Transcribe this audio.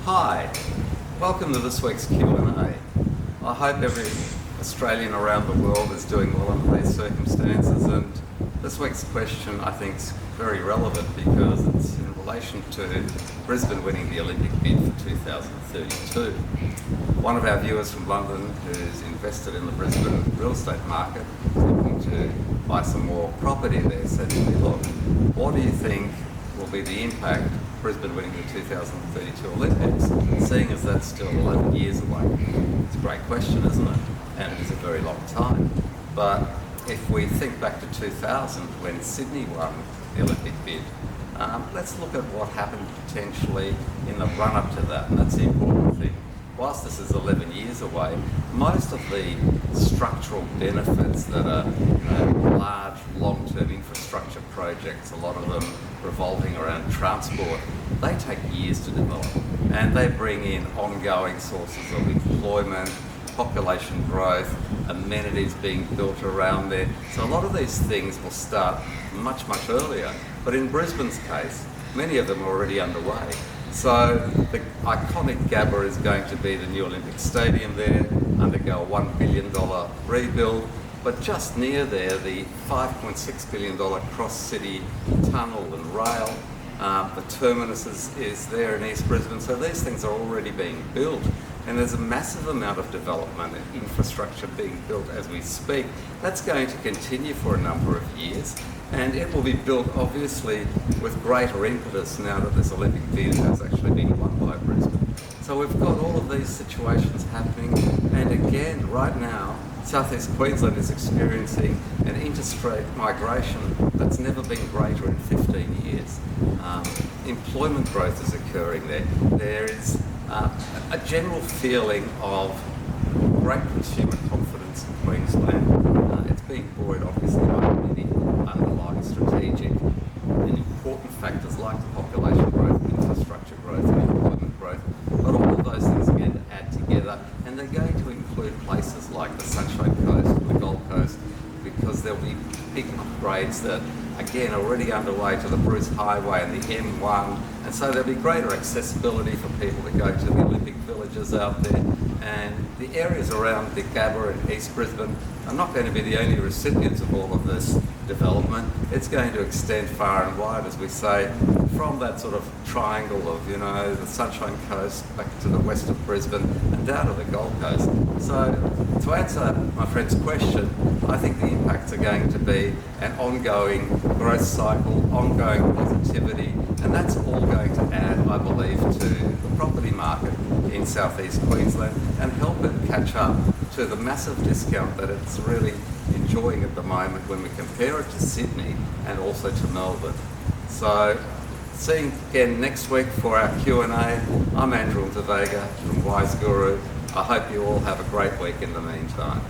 Hi, welcome to this week's Q&A. I hope every Australian around the world is doing well under these circumstances, and this week's question I think is very relevant because it's in relation to Brisbane winning the Olympic bid for 2032. One of our viewers from London who's invested in the Brisbane real estate market, looking to buy some more property there, said to me, look, what do you think will be the impact Brisbane winning the 2032 Olympics, seeing as that's still 11 years away? It's a great question, isn't it? And it is a very long time. But if we think back to 2000 when Sydney won the Olympic bid, let's look at what happened potentially in the run-up to that, and that's the important thing. Whilst this is 11 years away, most of the structural benefits that are large, long-term infrastructure projects, a lot of them revolving around transport, they take years to develop, and they bring in ongoing sources of employment, population growth, amenities being built around there. So a lot of these things will start much, much earlier. But in Brisbane's case, many of them are already underway. So the iconic Gabba is going to be the new Olympic Stadium there, undergo a $1 billion rebuild. But just near there, the $5.6 billion cross-city tunnel and rail, the terminus is there in East Brisbane. So these things are already being built. And there's a massive amount of development and infrastructure being built as we speak. That's going to continue for a number of years. And it will be built, obviously, with greater impetus now that this Olympic bid has actually been won by Brisbane. So we've got all of these situations happening. And again, right now, Southeast Queensland is experiencing an interstate migration that's never been greater in 15 years. Employment growth is occurring there. There is a general feeling of great consumer confidence in Queensland. It's being buoyed obviously by many underlying strategic and important factors like the population growth, infrastructure growth and employment growth. But all of those things are going to add together, and they're going to include places like the Sunshine Coast, the Gold Coast, because there'll be big upgrades that again are already underway to the Bruce Highway and the M1, and so there'll be greater accessibility for people to go to the Olympic villages out there. And the areas around the Gabba and East Brisbane are not going to be the only recipients of all of this development. It's going to extend far and wide, as we say, from that sort of triangle of, the Sunshine Coast back to the west of Brisbane and down to the Gold Coast. So to answer my friend's question, I think the impacts are going to be an ongoing growth cycle, ongoing positivity, and that's all going to add, I believe, to the property market in southeast Queensland and help it catch up to the massive discount that it's really enjoying at the moment when we compare it to Sydney and also to Melbourne. So, seeing again next week for our Q&A. I'm Andrew Vega from Wise Guru. I hope you all have a great week in the meantime.